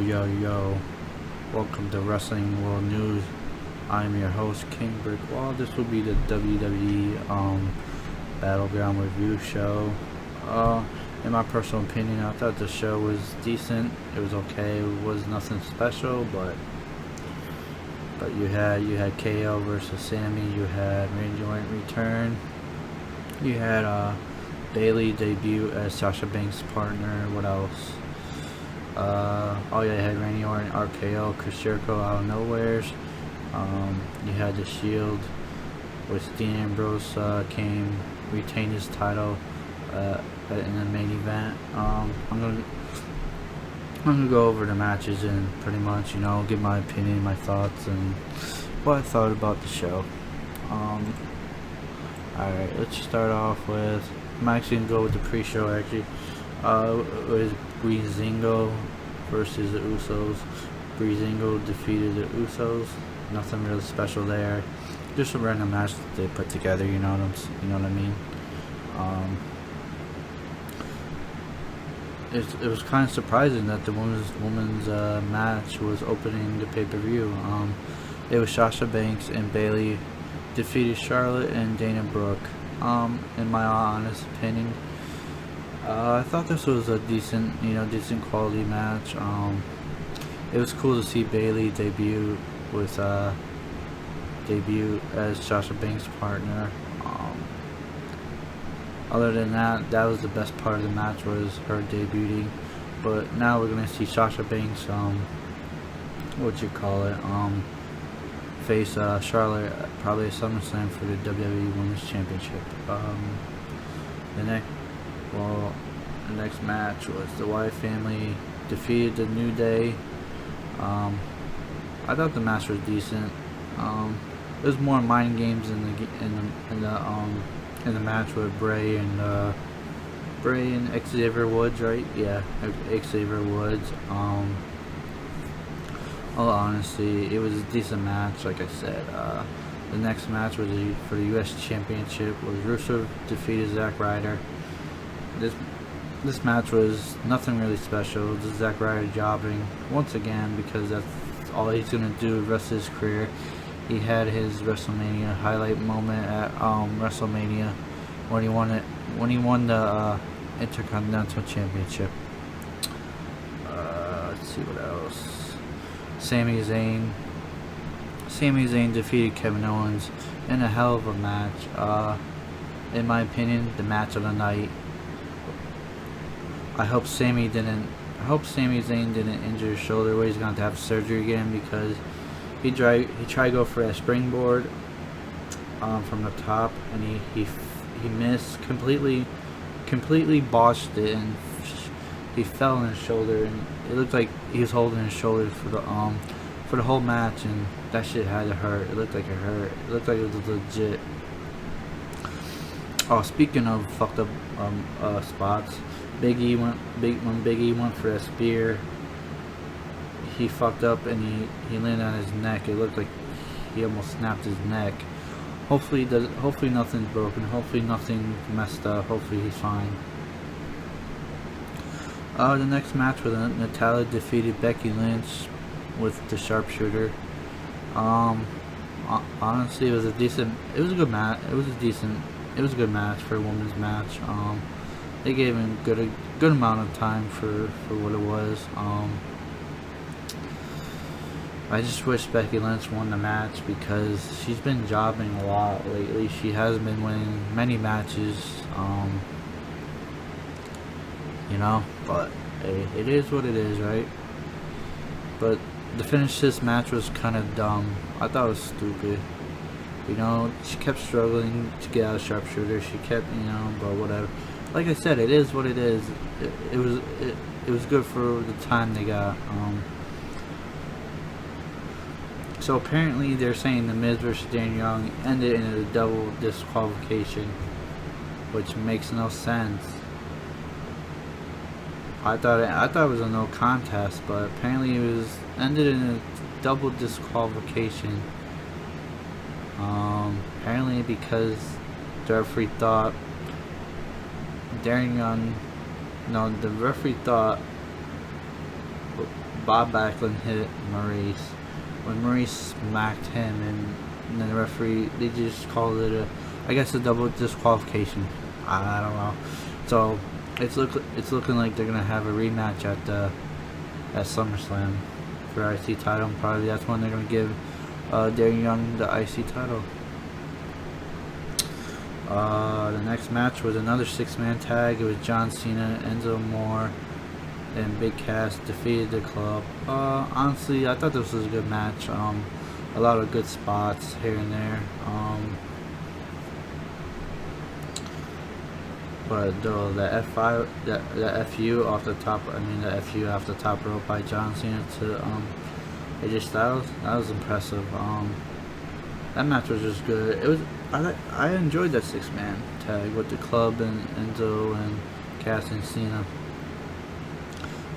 Yo, welcome to Wrestling World News. I'm your host, King Brick Wall. This will be the WWE BattleGround review show. In my personal opinion, I thought the show was decent. It was okay. It was nothing special, but you had KO versus Sammy. You had Randy Orton return. You had Bailey debut as Sasha Banks' partner. What else? You had Randy Orton RKO, Chris Jericho out of nowheres. You had the Shield with Dean Ambrose retained his title in the main event. I'm gonna go over the matches and pretty much, give my opinion, my thoughts, and what I thought about the show. Alright, let's start off with, I'm actually gonna go with the pre-show actually. It was Breezango versus the Usos. Breezango defeated the Usos. Nothing really special there. Just a random match that they put together. You know what I mean. It was kind of surprising that the women's match was opening the pay-per-view. It was Sasha Banks and Bailey defeated Charlotte and Dana Brooke. In my honest opinion. I thought this was a decent quality match. It was cool to see Bailey debut as Sasha Banks' partner. Other than that, that was the best part of the match, was her debuting. But now we're gonna see Sasha Banks, face Charlotte probably at SummerSlam for the WWE Women's Championship. The next match was the Wyatt family defeated the New Day. I thought the match was decent. It was more mind games in the match with Bray and Xavier Woods, right? Yeah, Xavier Woods. All honesty, it was a decent match. Like I said, the next match was for the U.S. Championship. Was Rusev defeated Zack Ryder. This match was nothing really special. Just Zack Ryder jobbing once again, because that's all he's gonna do the rest of his career. He had his WrestleMania highlight moment at WrestleMania when he won the Intercontinental Championship. Let's see what else. Sami Zayn defeated Kevin Owens in a hell of a match. In my opinion, the match of the night. I hope Sami Zayn didn't injure his shoulder where he's going to have surgery again, because he tried to go for that springboard from the top, and he missed completely botched it, and he fell on his shoulder, and it looked like he was holding his shoulder for the whole match, and that shit had to hurt. It looked like it hurt. It looked like it was legit. Oh, speaking of fucked up spots, when Big E went for that spear, he fucked up and he landed on his neck. It looked like he almost snapped his neck. Hopefully nothing's broken. Hopefully nothing messed up. Hopefully he's fine. The next match was Natalya defeated Becky Lynch with the sharpshooter. Honestly, it was a good match. It was a good match for a women's match. They gave him a good amount of time for what it was. I just wish Becky Lynch won the match, because she's been jobbing a lot lately. She hasn't been winning many matches. But hey, it is what it is, right? But the finish this match was kind of dumb. I thought it was stupid. She kept struggling to get out of sharpshooter. She kept, but whatever. Like I said, it is what it is. It was good for the time they got. So apparently they're saying the Miz versus Daniel Young ended in a double disqualification, which makes no sense. I thought it was a no contest, but apparently it was ended in a double disqualification. Apparently because the referee thought the referee thought Bob Backlund hit Maurice. When Maurice smacked him, and then the referee, they just called it a double disqualification. I don't know. So it's looking like they're gonna have a rematch at SummerSlam for IC title. And probably that's when they're gonna give Darren Young the IC title. The next match was another 6-man tag. It was John Cena, Enzo Amore, and Big Cass defeated the Club. Honestly, I thought this was a good match. A lot of good spots here and there. But though the F5, the FU off the top, the FU off the top rope by John Cena to AJ Styles, that was impressive. That match was just good. It was I enjoyed that 6-man tag with the Club and Enzo and Cass and Cena.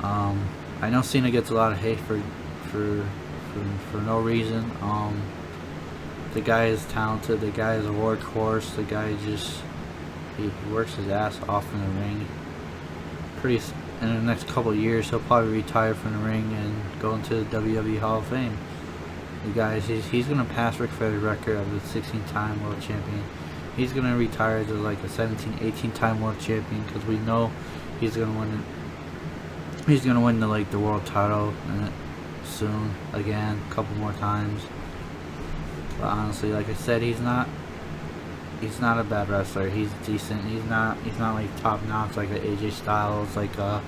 I know Cena gets a lot of hate for no reason. The guy is talented. The guy is a workhorse. The guy he works his ass off in the ring. In the next couple of years, he'll probably retire from the ring and go into the WWE Hall of Fame. The guy, he's gonna pass Ric Flair's record of the 16-time world champion. He's gonna retire as like a 17, 18-time world champion because we know he's gonna win. He's gonna win the world title soon again, a couple more times. But honestly, like I said, he's not a bad wrestler. He's decent. He's not like top notch like a AJ Styles, like a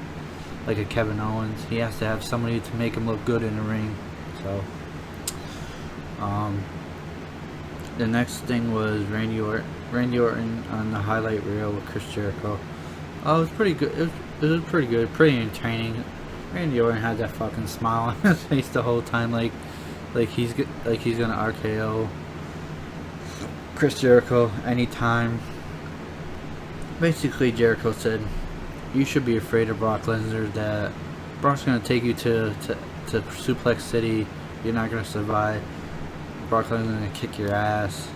Kevin Owens. He has to have somebody to make him look good in the ring. So, the next thing was Randy Orton on the highlight reel with Chris Jericho. Oh, it was pretty good. It was pretty good, pretty entertaining. Randy Orton had that fucking smile on his face the whole time, like he's gonna RKO Chris Jericho anytime. Basically, Jericho said, "You should be afraid of Brock Lesnar. That Brock's gonna take you to Suplex City. You're not gonna survive. Brock Lesnar's gonna kick your ass."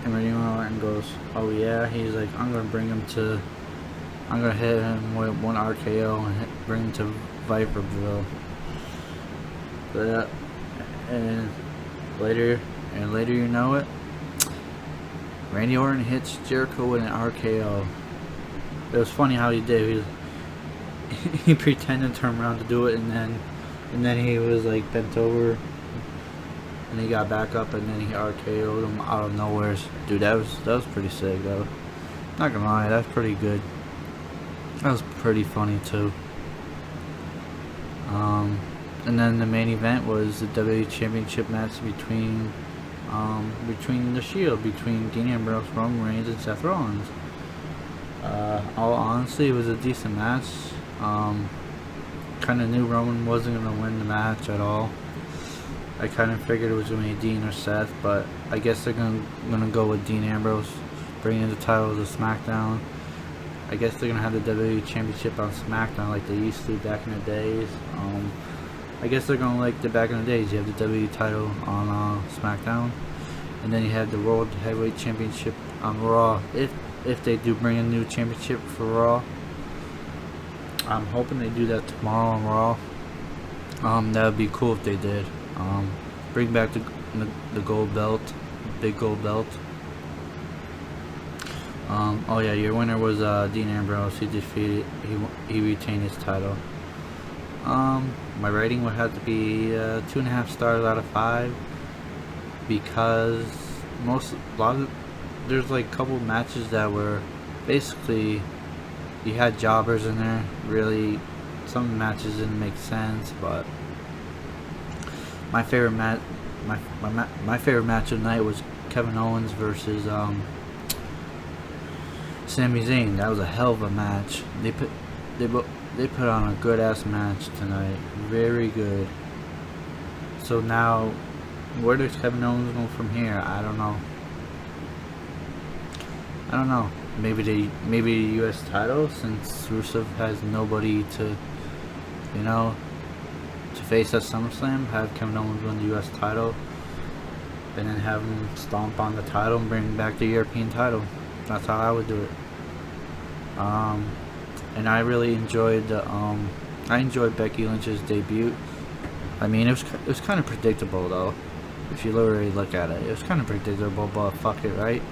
And Randy Orton goes, "Oh yeah." He's like, I'm gonna hit him with one RKO and bring him to Viperville." But and later you know it, Randy Orton hits Jericho with an RKO. It was funny how he did. He pretended to turn around to do it, and then he was like bent over, and he got back up, and then he RKO'd him out of nowhere. Dude, that was pretty sick though. Not gonna lie, that's pretty good. That was pretty funny too. And then the main event was the WWE Championship match between the Shield, between Dean Ambrose, Roman Reigns, and Seth Rollins. All honestly, it was a decent match. Kind of knew Roman wasn't gonna win the match at all. I kind of figured it was gonna be Dean or Seth, but I guess they're gonna go with Dean Ambrose, bringing the title to SmackDown. I guess they're gonna have the WWE Championship on SmackDown like they used to back in the days. I guess they're gonna like the back in the days. You have the WWE title on SmackDown, and then you have the World Heavyweight Championship on Raw. If they do bring a new championship for Raw, I'm hoping they do that tomorrow on Raw. That would be cool if they did. Bring back the gold belt, big gold belt. Oh yeah, your winner was Dean Ambrose. He retained his title. My rating would have to be 2.5 stars out of 5 because there's like a couple matches that were basically you had jobbers in there. Really, some matches didn't make sense, but my favorite match of the night was Kevin Owens versus Sami Zayn. That was a hell of a match. They put on a good ass match tonight. Very good. So now, where does Kevin Owens go from here? I don't know. Maybe the U.S. title, since Rusev has nobody to face at SummerSlam. Have Kevin Owens win the U.S. title, and then have him stomp on the title and bring back the European title. That's how I would do it. And I really enjoyed the I enjoyed Becky Lynch's debut. I mean, it was kind of predictable though. If you literally look at it, it was kind of predictable, but fuck it, right?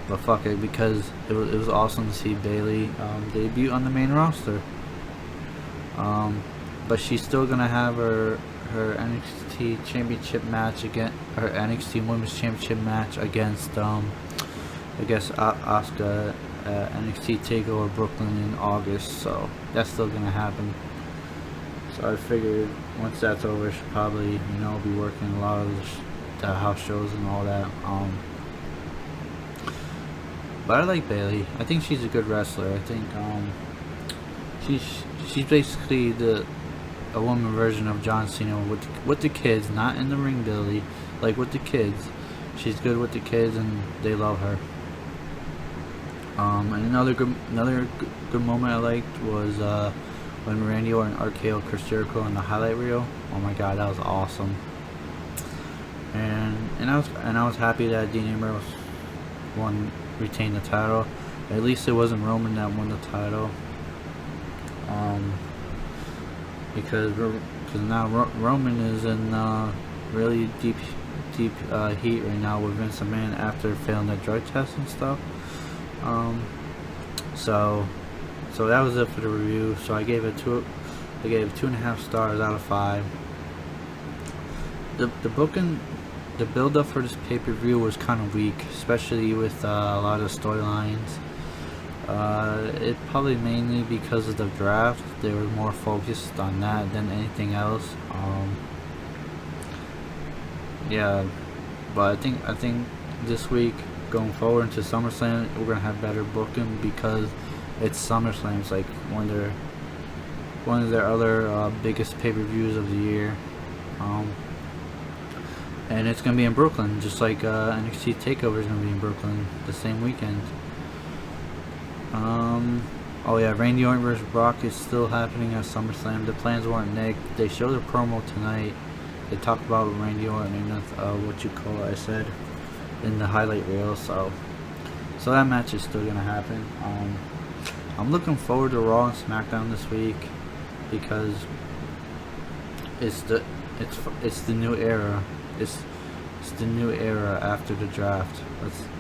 But fuck it, because it was awesome to see Bayley debut on the main roster. But she's still gonna have her NXT Championship match again, her NXT Women's Championship match against Asuka at NXT Takeover Brooklyn in August. So that's still gonna happen. So I figured once that's over, she'll probably be working a lot of the house shows and all that. But I like Bayley. I think she's a good wrestler. I think she's basically a woman version of John Cena with the kids, not in the ring, Billy. Like with the kids, she's good with the kids, and they love her. And another good moment I liked was when Randy Orton RKO Chris Jericho in the highlight reel. Oh my God, that was awesome. And I was happy that Dean Ambrose retained the title. At least it wasn't Roman that won the title. Because now Roman is in really deep heat right now with Vince McMahon after failing the drug test and stuff. So that was it for the review. So I gave it 2.5 stars out of 5. The booking, the build up for this pay-per-view was kind of weak, especially with a lot of storylines. It probably mainly because of the draft. They were more focused on that than anything else. Yeah, but I think this week going forward into SummerSlam, we're gonna have better booking because it's SummerSlam. It's like one of their other biggest pay-per-views of the year. And it's gonna be in Brooklyn, just like NXT Takeover is gonna be in Brooklyn the same weekend. Oh yeah, Randy Orton vs. Brock is still happening at SummerSlam. The plans weren't nicked. They showed a promo tonight. They talked about Randy Orton and I said in the highlight reel. So that match is still gonna happen. I'm looking forward to Raw and SmackDown this week because it's the new era. It's the new era after the draft.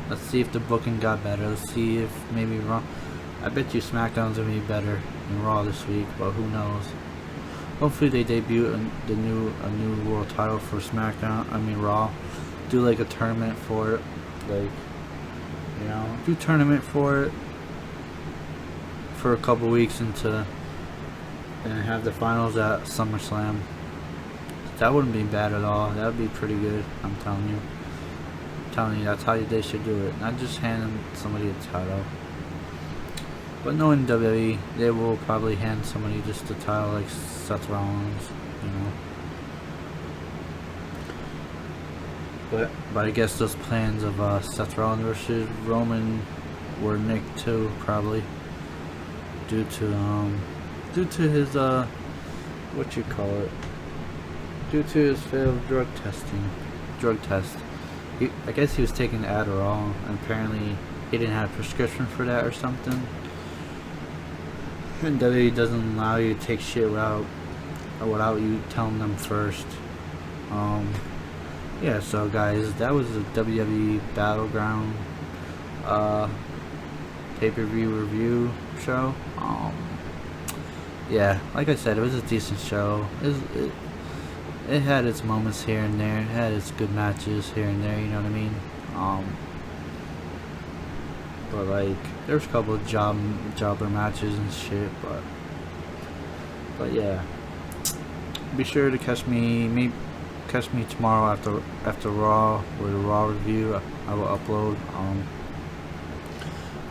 Let's see if the booking got better. Let's see if maybe Raw. I bet you SmackDown's gonna be better than Raw this week, but who knows? Hopefully they debut a new world title for SmackDown. I mean Raw. Do like a tournament for it, do tournament for it for a couple weeks and have the finals at SummerSlam. That wouldn't be bad at all. That would be pretty good. I'm telling you, that's how they should do it. Not just hand somebody a title. But knowing WWE, they will probably hand somebody just a title like Seth Rollins, But I guess those plans of Seth Rollins versus Roman were nicked too, probably due to his due to his failed drug test. I guess he was taking Adderall, and apparently he didn't have a prescription for that or something. And WWE doesn't allow you to take shit without you telling them first. Yeah, so guys, that was the WWE BattleGround pay-per-view review show. Yeah, like I said, it was a decent show. It had its moments here and there. It had its good matches here and there, you know what I mean? But like, there's a couple of jobber matches and shit, but yeah. Be sure to catch me tomorrow after Raw with a Raw review. I will upload.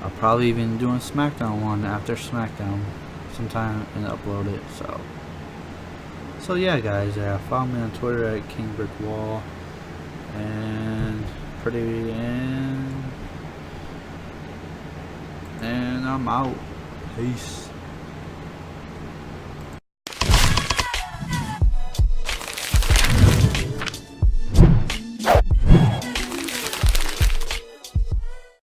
I'll probably even do a SmackDown one after SmackDown sometime and upload it. So yeah, guys, follow me on Twitter at KingBrickWall and I'm out. Peace.